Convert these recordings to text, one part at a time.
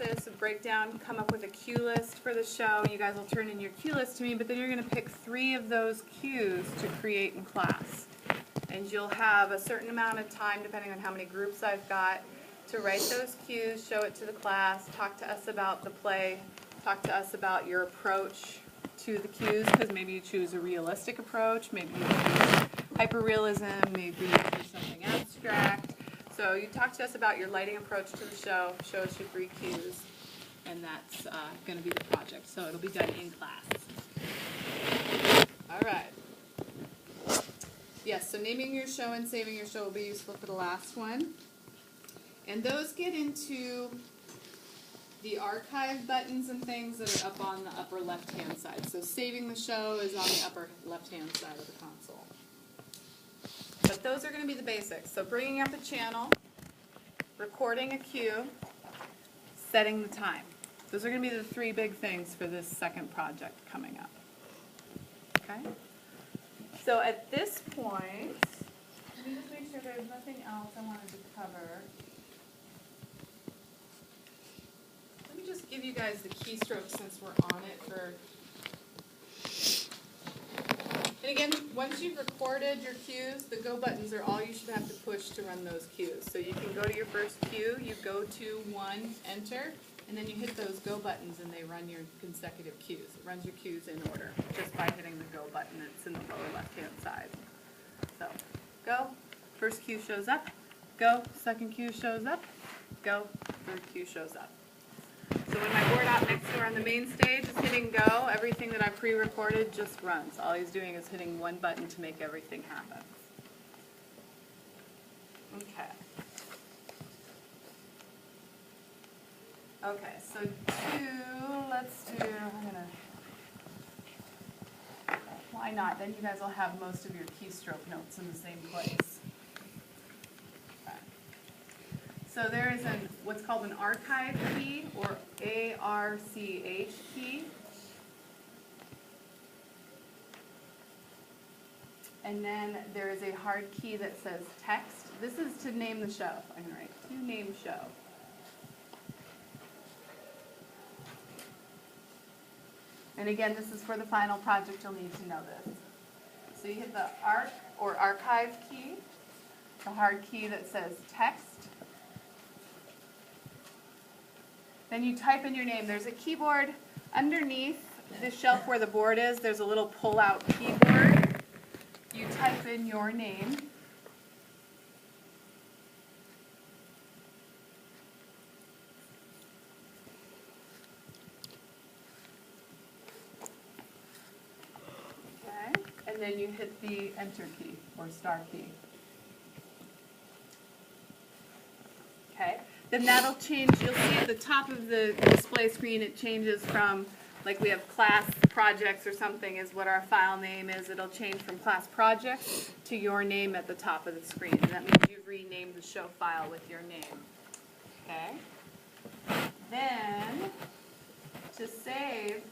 this, break down, come up with a cue list for the show. You guys will turn in your cue list to me, but then you're going to pick 3 of those cues to create in class. And you'll have a certain amount of time, depending on how many groups I've got, to write those cues, show it to the class, talk to us about the play, talk to us about your approach to the cues, because maybe you choose a realistic approach, maybe you choose hyperrealism, maybe you choose something abstract. So you talk to us about your lighting approach to the show, show us your 3 cues, and that's going to be the project. So it'll be done in class. All right. Yes, so naming your show and saving your show will be useful for the last one. And those get into the archive buttons and things that are up on the upper left-hand side. So saving the show is on the upper left-hand side of the console. But those are going to be the basics. So bringing up a channel, recording a cue, setting the time. Those are going to be the 3 big things for this second project coming up. Okay? So at this point, let me just make sure there's nothing else I wanted to cover. Let me just give you guys the keystrokes since we're on it for... And again, once you've recorded your cues, the go buttons are all you should have to push to run those cues. So you can go to your first cue, you go to 1, enter, and then you hit those go buttons and they run your consecutive cues. It runs your cues in order just by hitting the go button that's in the lower left-hand side. So, go, first cue shows up, go, second cue shows up, go, third cue shows up. So when my board op next door on the main stage is hitting go, everything that I pre-recorded just runs. All he's doing is hitting 1 button to make everything happen. Okay. Okay, so let's do, why not? Then you guys will have most of your keystroke notes in the same place. Okay. So there is what's called an archive key, or ARCH key. And then there is a hard key that says text. This is to name the show. I'm going to write to name show. And again, this is for the final project, you'll need to know this. So you hit the ARC or archive key, the hard key that says text. Then you type in your name. There's a keyboard underneath the shelf where the board is. There's a little pull-out keyboard. You type in your name. And then you hit the enter key or star key. Okay, then that'll change. You'll see at the top of the display screen it changes from, like we have class projects or something is what our file name is. It'll change from class projects to your name at the top of the screen. And that means you've renamed the show file with your name. Okay, then to save,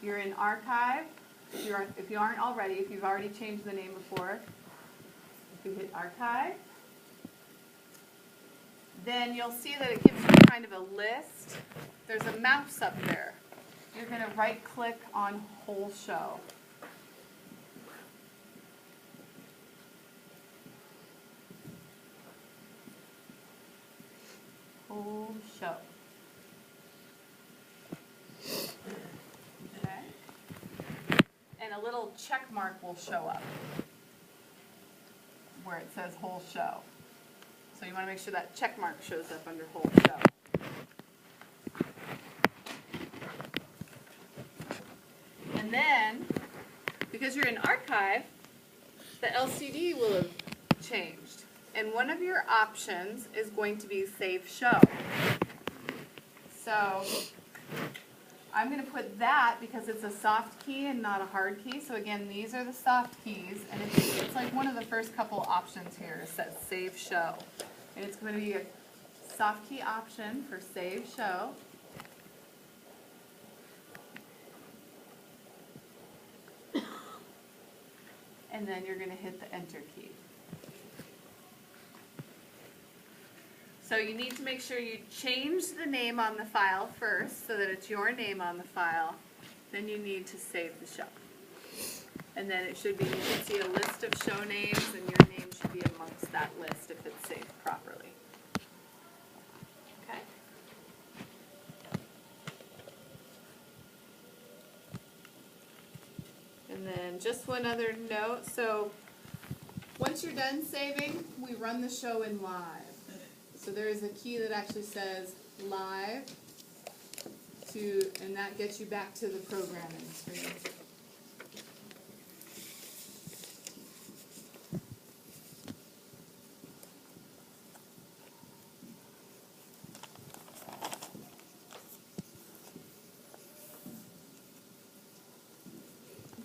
you're in archive. If you aren't already, if you've already changed the name before, if you hit archive, then you'll see that it gives you kind of a list. There's a mouse up there. You're going to right click on whole show. Whole show. And a little check mark will show up where it says whole show. So you want to make sure that check mark shows up under whole show. And then, because you're in archive, the LCD will have changed. And one of your options is going to be save show. So I'm going to put that because it's a soft key and not a hard key. So again, these are the soft keys, and it's like one of the first couple options here. It says save show. And it's going to be a soft key option for save show. And then you're going to hit the enter key. So you need to make sure you change the name on the file first so that it's your name on the file. Then you need to save the show. And then it should be, you should see a list of show names, and your name should be amongst that list if it's saved properly. Okay? And then just one other note. So once you're done saving, we run the show in live. So there is a key that actually says live and that gets you back to the programming screen.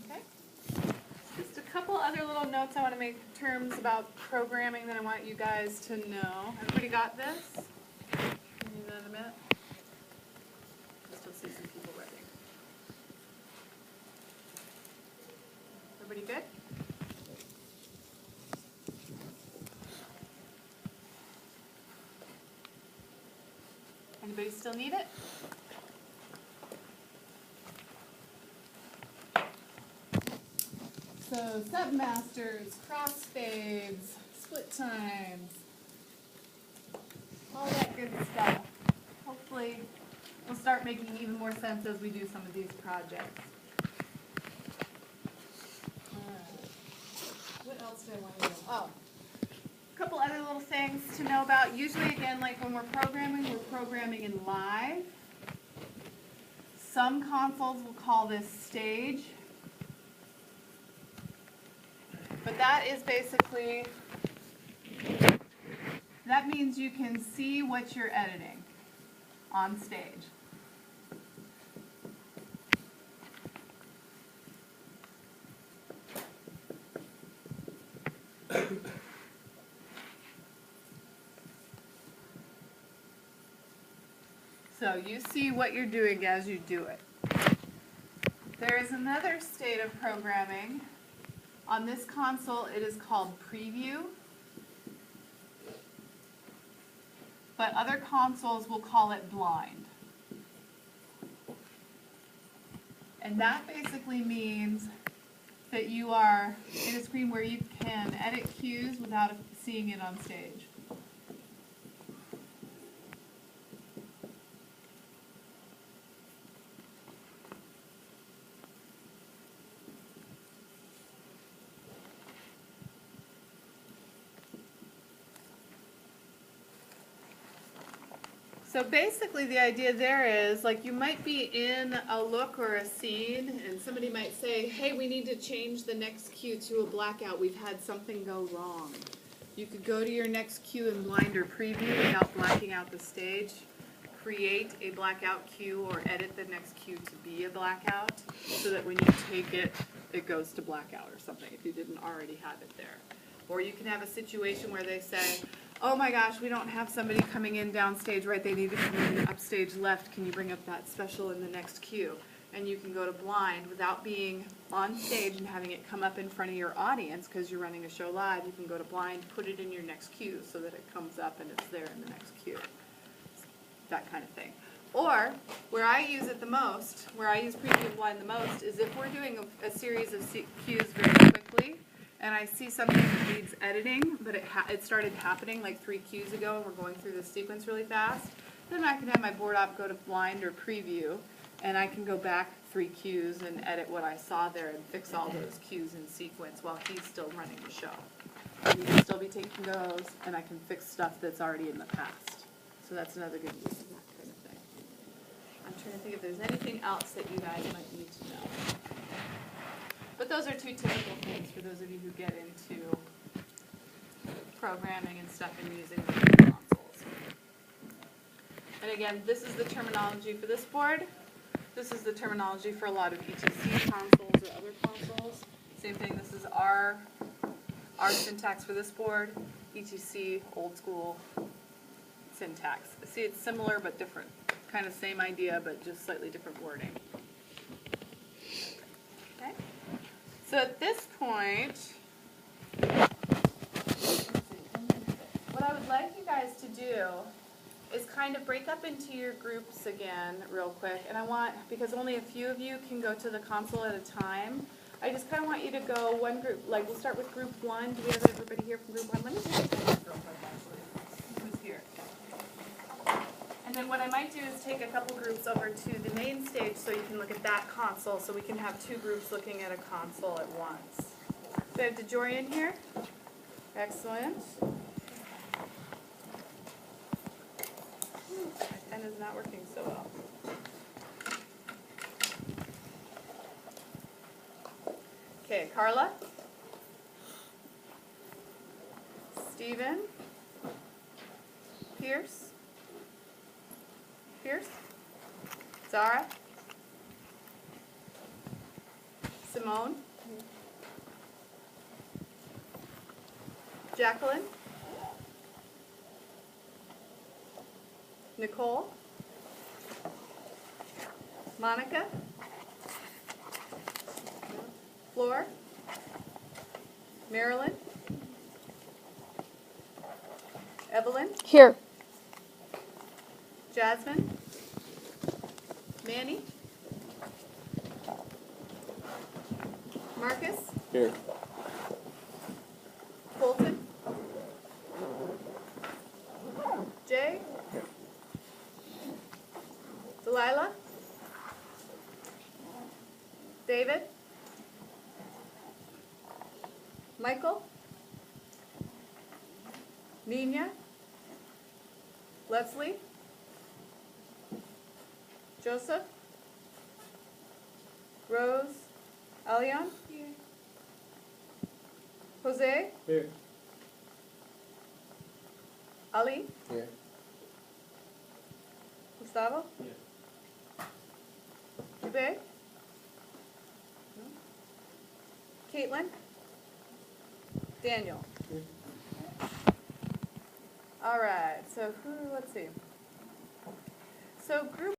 Okay. Just a couple other little notes I want to make in terms about programming that I want you guys to know. Everybody got this? Need another minute? I still see some people writing. Everybody good? Anybody still need it? So submasters, crossfades, split times, all that good stuff. Hopefully will start making even more sense as we do some of these projects. What else do I want to know? Oh, a couple other little things to know about. Usually, again, like when we're programming in live. Some consoles will call this stage. But that is basically, that means you can see what you're editing on stage. So you see what you're doing as you do it. There is another state of programming. On this console, it is called preview. But other consoles will call it blind. And that basically means that you are in a screen where you can edit cues without seeing it on stage. So basically the idea there is, like, you might be in a look or a scene and somebody might say, hey, we need to change the next cue to a blackout. We've had something go wrong. You could go to your next cue in blind or preview without blacking out the stage, create a blackout cue or edit the next cue to be a blackout so that when you take it, it goes to blackout or something if you didn't already have it there. Or you can have a situation where they say, oh my gosh, we don't have somebody coming in downstage right, they need to come in upstage left, can you bring up that special in the next cue? And you can go to blind without being on stage and having it come up in front of your audience because you're running a show live. You can go to blind, put it in your next cue so that it comes up and it's there in the next cue. That kind of thing. Or, where I use it the most, where I use preview and blind the most, is if we're doing a series of cues very quickly, and I see something that needs editing, but it started happening like 3 cues ago, and we're going through the sequence really fast, then I can have my board op go to blind or preview, and I can go back 3 cues and edit what I saw there and fix all those cues in sequence while he's still running the show. And you can still be taking those, and I can fix stuff that's already in the past. So that's another good use of that kind of thing. I'm trying to think if there's anything else that you guys might need to know. But those are 2 typical things for those of you who get into programming and stuff and using the consoles. And again, this is the terminology for this board. This is the terminology for a lot of ETC consoles or other consoles. Same thing, this is our syntax for this board. ETC, old school syntax. See, it's similar but different. Kind of same idea, but just slightly different wording. Okay? So at this point, what I would like you guys to do is kind of break up into your groups again real quick. And I want, because only a few of you can go to the console at a time, I just kind of want you to go one group, like we'll start with group 1. Do we have everybody here from group 1? Let me take a picture real quick actually. Who's here? And then what I might do is take a couple groups over to the main stage so you can look at that console, so we can have 2 groups looking at a console at once. So I have DeJorian here. Excellent. My pen is not working so well. Okay, Carla. Stephen. Pierce. Zara. Simone. Jacqueline. Nicole. Monica. Flor. Marilyn. Evelyn. Here. Jasmine. Manny. Marcus. Here. Colton. Jay. Delilah. David. Michael. Nina. Leslie. Joseph. Rose. Alion. Here. Jose. Here. Ali. Here. Gustavo. Jube. Caitlin. Daniel. All right, so let's see. So group